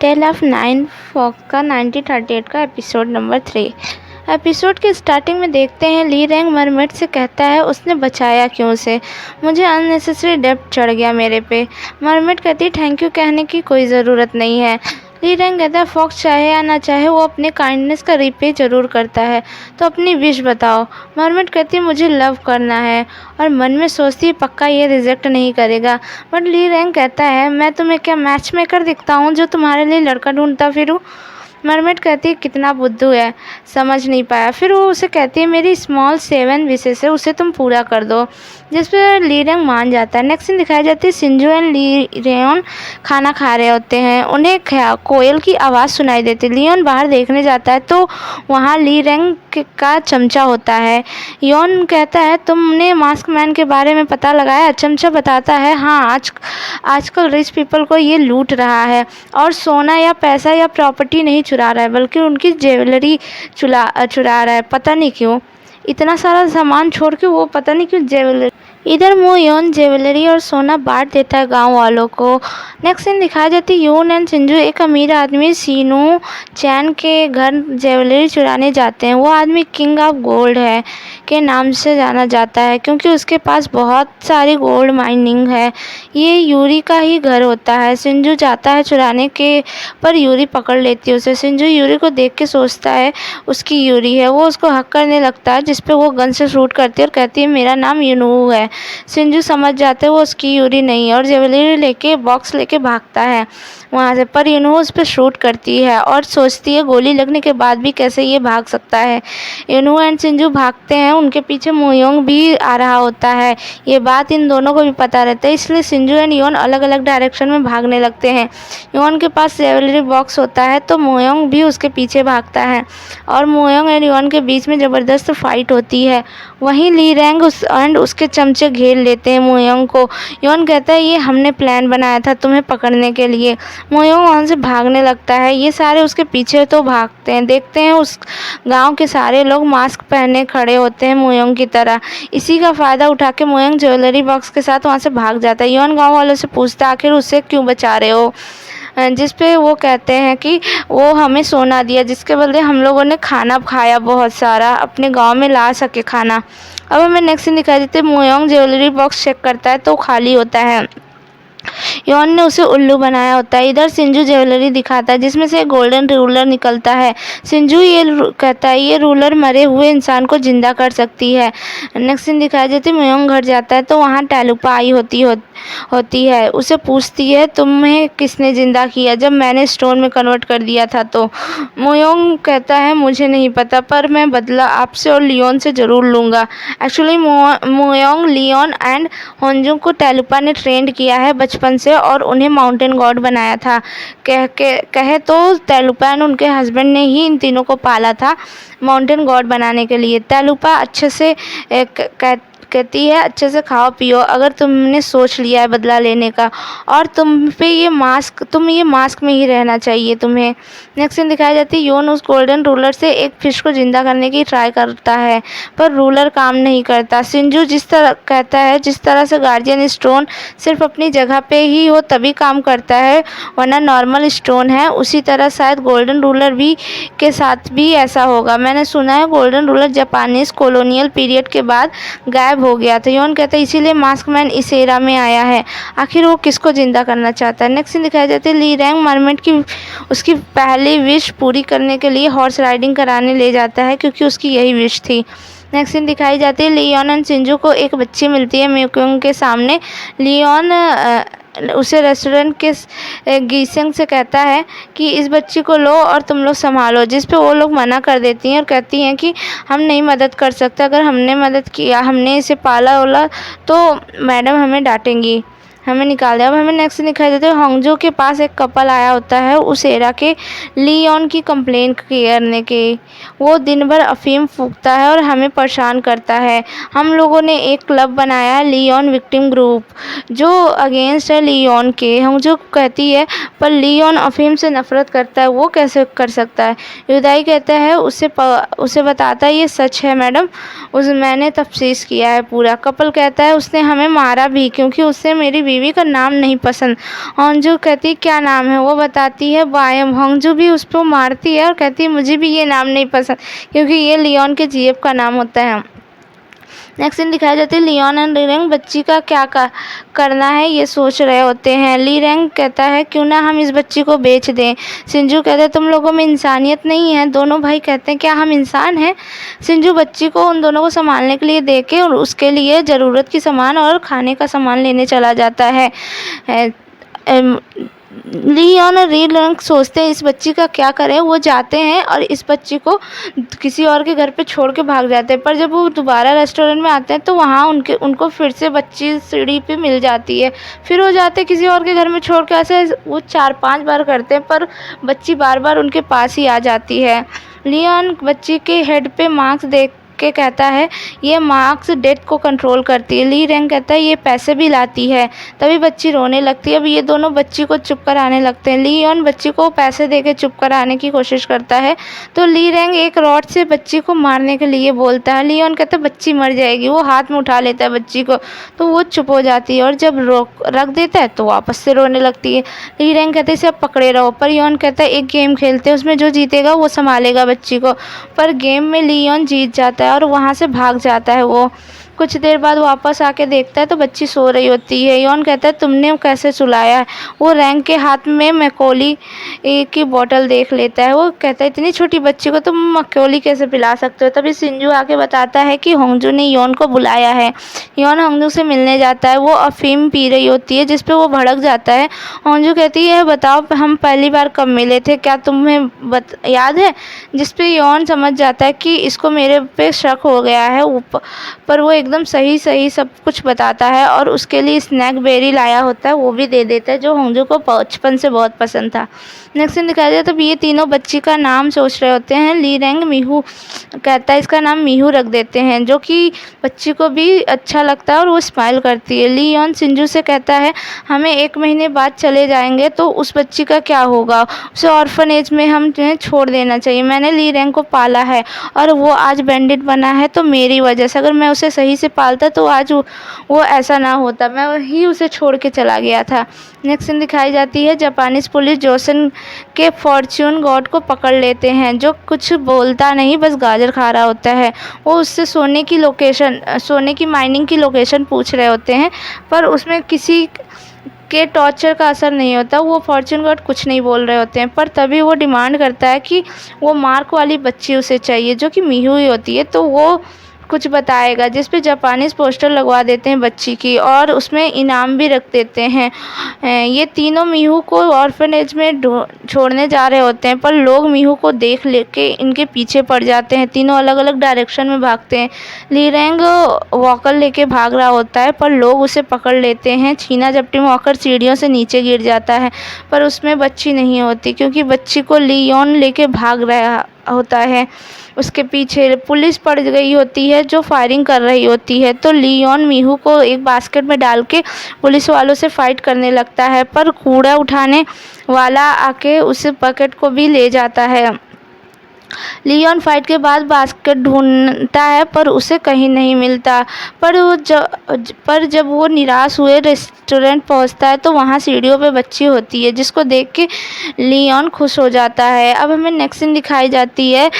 Tell of nine Fock का 1938 का episode number 3। Episode के स्टार्टिंग में देखते हैं ली रैंग मरमेड से कहता है उसने बचाया क्यों उसे, मुझे अननेसेसरी डेप्ट चढ़ गया मेरे पे। मरमेड कहती है थैंक यू कहने की कोई ज़रूरत नहीं है। ली रैंग कहता है फॉक्स चाहे या ना चाहे वो अपने काइंडनेस का रिपे ज़रूर करता है, तो अपनी विश बताओ। मरमेड कहती है मुझे लव करना है, और मन में सोचती है पक्का ये रिजेक्ट नहीं करेगा। बट ली रैंग कहता है मैं तुम्हें क्या मैच मेकर दिखता हूँ जो तुम्हारे लिए लड़का ढूंढता फिरूँ। मरमेड कहती है कितना बुद्धू है, समझ नहीं पाया। फिर वो उसे कहती है मेरी स्मॉल 7 विशेष है, उसे तुम पूरा कर दो, जिस पर ली रैंग मान जाता है। नेक्स्ट सीन दिखाई जाती है सिंजू एंड लियोन खाना खा रहे होते हैं। उन्हें कोयल की आवाज़ सुनाई देती है। लियोन बाहर देखने जाता है तो वहाँ ली रैंग का चमचा होता है। योन कहता है तुमने मास्क मैन के बारे में पता लगाया। चमचा बताता है हाँ, आजकल रिच पीपल को ये लूट रहा है, और सोना या पैसा या प्रॉपर्टी नहीं चुरा रहा है बल्कि उनकी ज्वेलरी चुरा रहा है। पता नहीं क्यों इतना सारा सामान छोड़ के वो पता नहीं क्यों ज्वेलरी। इधर योन ज्वेलरी और सोना बांट देता है गांव वालों को। नेक्स्ट सीन दिखाई जाती है योन एंड सिंजू एक अमीर आदमी सीनू चैन के घर ज्वेलरी चुराने जाते हैं। वो आदमी किंग ऑफ गोल्ड है के नाम से जाना जाता है क्योंकि उसके पास बहुत सारी गोल्ड माइनिंग है। ये यूरी का ही घर होता है। सिंजू जाता है चुराने के, पर यूरी पकड़ लेती है उसे। सिंजू यूरी को देख के सोचता है उसकी यूरी है। वो उसको हक करने लगता है, जिसपे वो गन से शूट करती है और कहती है मेरा नाम यूनू है। सिंजू समझ जाते हैं वो उसकी यूरी नहीं है और ज्वेलरी लेके बॉक्स लेके भागता है वहाँ से, पर यूनू उस पर शूट करती है और सोचती है गोली लगने के बाद भी कैसे ये भाग सकता है। यूनू एंड सिंजू भागते हैं, उनके पीछे मोयोंग भी आ रहा होता है। ये बात इन दोनों को भी पता रहता है, इसलिए सिंजू एंड योन अलग अलग डायरेक्शन में भागने लगते हैं। योन के पास ज्वेलरी बॉक्स होता है तो मोयोंग भी उसके पीछे भागता है और मोयोंग एंड योन के बीच में ज़बरदस्त फाइट होती है। वहीं ली रैंग एंड उसके चमचे घेर लेते हैं मोयोंग को। योन कहता है ये हमने प्लान बनाया था तुम्हें पकड़ने के लिए। मोयोंग वहाँ से भागने लगता है, ये सारे उसके पीछे तो भागते हैं। देखते हैं उस गांव के सारे लोग मास्क पहने खड़े होते हैं मोयोंग की तरह। इसी का फ़ायदा उठा के मोयोंग ज्वेलरी बॉक्स के साथ वहाँ से भाग जाता है। योन गांव वालों से पूछता है आखिर उसे क्यों बचा रहे हो, जिस पे वो कहते हैं कि वो हमें सोना दिया जिसके बदले हम लोगों ने खाना खाया बहुत सारा, अपने गांव में ला सके खाना। अब हमें नेक्स्ट सीन दिखाई देते मोयोंग ज्वेलरी बॉक्स चेक करता है तो खाली होता है। योन ने उसे उल्लू बनाया होता है। इधर सिंजू ज्वेलरी दिखाता है जिसमें से गोल्डन रूलर निकलता है। सिंजू ये कहता है ये रूलर मरे हुए इंसान को जिंदा कर सकती है। नेक्स्ट सीन दिखाई देती मोयोंग घर जाता है तो वहाँ टैलुपा आई होती है। उसे पूछती है तुम्हें किसने ज़िंदा किया जब मैंने स्टोन में कन्वर्ट कर दिया था। तो मोयोंग कहता है मुझे नहीं पता, पर मैं बदला आपसे और लियोन से ज़रूर लूँगा। एक्चुअली मोयोंग लियोन एंड होंजू को टैलुपा ने ट्रेंड किया है बचपन से और उन्हें माउंटेन गॉड बनाया था। कहे तो टैलुपा एंड उनके हस्बैंड ने ही इन तीनों को पाला था माउंटेन गॉड बनाने के लिए। टैलुपा अच्छे से कहती है अच्छे से खाओ पियो, अगर तुमने सोच लिया है बदला लेने का, और तुम ये मास्क में ही रहना चाहिए तुम्हें। नेक्स्ट सीन दिखाई जाती है योन उस गोल्डन रूलर से एक फिश को जिंदा करने की ट्राई करता है पर रूलर काम नहीं करता। सिंजू जिस तरह से गार्जियन स्टोन सिर्फ अपनी जगह पे ही हो तभी काम करता है वरना नॉर्मल स्टोन है, उसी तरह शायद गोल्डन रूलर भी के साथ भी ऐसा होगा। मैंने सुना है golden ruler Japanese colonial period के बाद गायब हो गया था। योन कहता है इसीलिए मास्क मैन इस एरा में आया है, आखिर वो किसको जिंदा करना चाहता है। नेक्स्ट सीन दिखाई जाती है ली रैंग मरमेड की उसकी पहली विश पूरी करने के लिए हॉर्स राइडिंग कराने ले जाता है क्योंकि उसकी यही विश थी। नेक्स्ट सीन दिखाई जाती है लियोन एंड सिंजू को एक बच्ची मिलती है म्यूक्योंग के सामने। लियोन उसे रेस्टोरेंट के गीसेंग से कहता है कि इस बच्ची को लो और तुम लोग संभालो, जिस पे वो लोग मना कर देती हैं और कहती हैं कि हम नहीं मदद कर सकते, अगर हमने मदद किया हमने इसे पाला ओला तो मैडम हमें डांटेंगी, हमें निकाल दिया। अब हमें नेक्स्ट दिखाई देते हैं होंजू के पास एक कपल आया होता है उस एरा के लियोन की कंप्लेन करने के। वो दिन भर अफीम फूकता है और हमें परेशान करता है। हम लोगों ने एक क्लब बनाया है लियोन विक्टिम ग्रुप जो अगेंस्ट है लियोन के। होंजू कहती है पर लियोन अफीम से नफरत करता है, वो कैसे कर सकता है। युदाई कहता है उसे बताता है ये सच है मैडम, मैंने तफ्तीश किया है पूरा। कपल कहता है उसने हमें मारा भी क्योंकि उससे मेरी बीवी बीवी का नाम नहीं पसंद। होंजू कहती है क्या नाम है, वो बताती है बायम। होंजू भी उसको मारती है और कहती है मुझे भी ये नाम नहीं पसंद, क्योंकि ये लियोन के जीएफ का नाम होता है। नेक्स्ट सीन दिखाई जाती है लियोन एंड ली रेंग बच्ची का क्या करना है ये सोच रहे होते हैं। ली रेंग कहता है क्यों ना हम इस बच्ची को बेच दें। सिंजू कहता है तुम लोगों में इंसानियत नहीं है। दोनों भाई कहते हैं क्या हम इंसान हैं। सिंजू बच्ची को उन दोनों को संभालने के लिए दे के और उसके लिए ज़रूरत की सामान और खाने का सामान लेने चला जाता है। लियोन और ली रेंग सोचते हैं इस बच्ची का क्या करें। वो जाते हैं और इस बच्ची को किसी और के घर पे छोड़ के भाग जाते हैं। पर जब वो दोबारा रेस्टोरेंट में आते हैं तो वहाँ उनको फिर से बच्ची सीढ़ी पे मिल जाती है। फिर वो जाते हैं किसी और के घर में छोड़ के। ऐसे वो 4-5 बार करते हैं पर बच्ची बार बार उनके पास ही आ जाती है। लियोन बच्ची के हेड पे मार्क्स देख के कहता है ये मार्क्स डेथ को कंट्रोल करती है। ली रेंग कहता है ये पैसे भी लाती है। तभी बच्ची रोने लगती है। अब ये दोनों बच्ची को चुप कराने लगते हैं। लियोन बच्ची को पैसे देके चुप कराने की कोशिश करता है तो ली रेंग एक रॉड से बच्ची को मारने के लिए बोलता है। लियोन कहता है बच्ची मर जाएगी। वो हाथ में उठा लेता है बच्ची को तो वो चुप हो जाती है और जब रख देता है तो वापस से रोने लगती है। ली रेंग कहते हैं इसे अब पकड़े रहो। पर लियोन कहता है एक गेम खेलते हैं, उसमें जो जीतेगा वो संभालेगा बच्ची को। पर गेम में लियोन जीत जाता है और वहाँ से भाग जाता है। वो कुछ देर बाद वापस आके देखता है तो बच्ची सो रही होती है। योन कहता है तुमने कैसे सुलाया है। वो रैंक के हाथ में मैकोली की बोतल देख लेता है। वो कहता है इतनी छोटी बच्ची को तुम मैकोली कैसे पिला सकते हो। तभी सिंजू आके बताता है कि होंजू ने योन को बुलाया है। योन होंजू से मिलने जाता है। वो अफीम पी रही होती है जिस पे वो भड़क जाता है। होंजू कहती है बताओ हम पहली बार कब मिले थे, क्या तुम्हें याद है। जिस पे योन समझ जाता है कि इसको मेरे पे शक हो गया है। पर वो एकदम सही सब कुछ बताता है और उसके लिए स्नैक बेरी लाया होता है वो भी दे देता है जो होंजू को बचपन से बहुत पसंद था। नेक्स्ट सीन दिखाया जाए तो ये तीनों बच्ची का नाम सोच रहे होते हैं। ली रेंग मीहू कहता है इसका नाम मीहू रख देते हैं, जो कि बच्ची को भी अच्छा लगता है और वो स्माइल करती है। लियोन सिंजू से कहता है हमें 1 महीने बाद चले जाएंगे तो उस बच्ची का क्या होगा। उसे ऑर्फनेज में हम छोड़ देना चाहिए। मैंने ली रेंग को पाला है और वो आज बैंडिट बना है तो मेरी वजह से। अगर मैं उसे सही से पालता तो आज वो ऐसा ना होता। मैं ही उसे छोड़ के चला गया था। नेक्स्ट सीन दिखाई जाती है जापानीज पुलिस जोसन के फॉर्च्यून गॉड को पकड़ लेते हैं, जो कुछ बोलता नहीं बस गाजर खा रहा होता है। वो उससे सोने की माइनिंग की लोकेशन पूछ रहे होते हैं पर उसमें किसी के टॉर्चर का असर नहीं होता। वो फॉर्च्यून गॉड कुछ नहीं बोल रहे होते हैं पर तभी वो डिमांड करता है कि वो मार्क वाली बच्ची उसे चाहिए जो कि मीहू ही होती है। तो वो कुछ बताएगा जिस पे जापानीज पोस्टर लगवा देते हैं बच्ची की और उसमें इनाम भी रख देते हैं। ये तीनों मीहू को ऑर्फनेज में छोड़ने जा रहे होते हैं पर लोग मीहू को देख लेके इनके पीछे पड़ जाते हैं। तीनों अलग अलग डायरेक्शन में भागते हैं। ली रेंग वॉकर लेके भाग रहा होता है पर लोग उसे पकड़ लेते हैं। छीना झपटी में वॉकर सीढ़ियों से नीचे गिर जाता है पर उसमें बच्ची नहीं होती क्योंकि बच्ची को लियोन लेके भाग रहा होता है। उसके पीछे पुलिस पड़ गई होती है जो फायरिंग कर रही होती है। तो लियोन मीहू को एक बास्केट में डाल के पुलिस वालों से फाइट करने लगता है पर कूड़ा उठाने वाला आके उस बकेट को भी ले जाता है। लियोन फाइट के बाद बास्केट ढूंढता है पर उसे कहीं नहीं मिलता। पर जब वो निराश हुए रेस्टोरेंट पहुंचता है तो वहाँ सीढ़ियों पे बच्ची होती है जिसको देख के लियोन खुश हो जाता है। अब हमें नेक्स्ट सीन दिखाई जाती है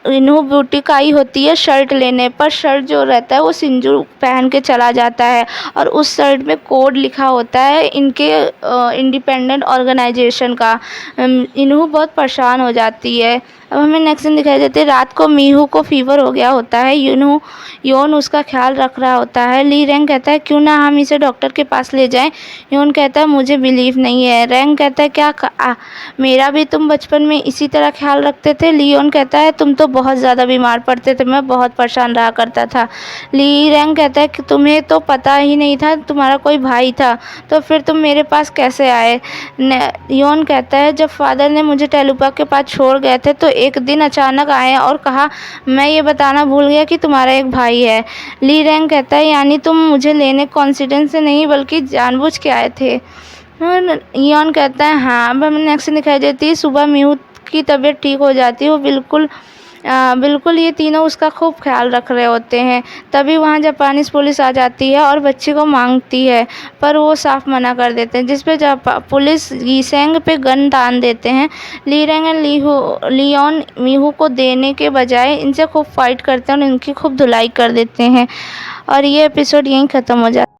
इनहू ब्यूटी का आई होती है शर्ट लेने पर। शर्ट जो रहता है वो सिंजू पहन के चला जाता है और उस शर्ट में कोड लिखा होता है इनके इंडिपेंडेंट ऑर्गेनाइजेशन का। इनहू बहुत परेशान हो जाती है। अब हमें नेक्स्ट दिन दिखाई देते रात को मीहू को फीवर हो गया होता है। योन उसका ख्याल रख रहा होता है। ली रेंग कहता है क्यों ना हम इसे डॉक्टर के पास ले जाएं। योन कहता है मुझे बिलीव नहीं है। रेंग कहता है क्या मेरा भी तुम बचपन में इसी तरह ख्याल रखते थे। लियोन कहता है तुम तो बहुत ज़्यादा बीमार पड़ते थे, मैं बहुत परेशान रहा करता था। ली रेंग कहता है कि तुम्हें तो पता ही नहीं था तुम्हारा कोई भाई था, तो फिर तुम मेरे पास कैसे आए। योन कहता है जब फादर ने मुझे टेलुपा के पास छोड़ गए थे तो एक दिन अचानक आए और कहा मैं ये बताना भूल गया कि तुम्हारा एक भाई है। ली रेंग कहता है यानी तुम मुझे लेने कॉन्फिडेंस से नहीं बल्कि जानबूझ के आए थे। योन कहता है हाँ। अब हमें नेक्स्ट दिखाई देती है सुबह मीहू की तबीयत ठीक हो जाती है। वो बिल्कुल बिल्कुल ये तीनों उसका खूब ख्याल रख रहे होते हैं। तभी वहाँ जापानीज़ पुलिस आ जाती है और बच्चे को मांगती है, पर वो साफ मना कर देते हैं, जिस पे पुलिस यीसेंग पे गन तान देते हैं। ली रैंग एंड लियोन मीहू को देने के बजाय इनसे खूब फाइट करते हैं और इनकी खूब धुलाई कर देते हैं, और ये एपिसोड यहीं ख़त्म हो जाता है।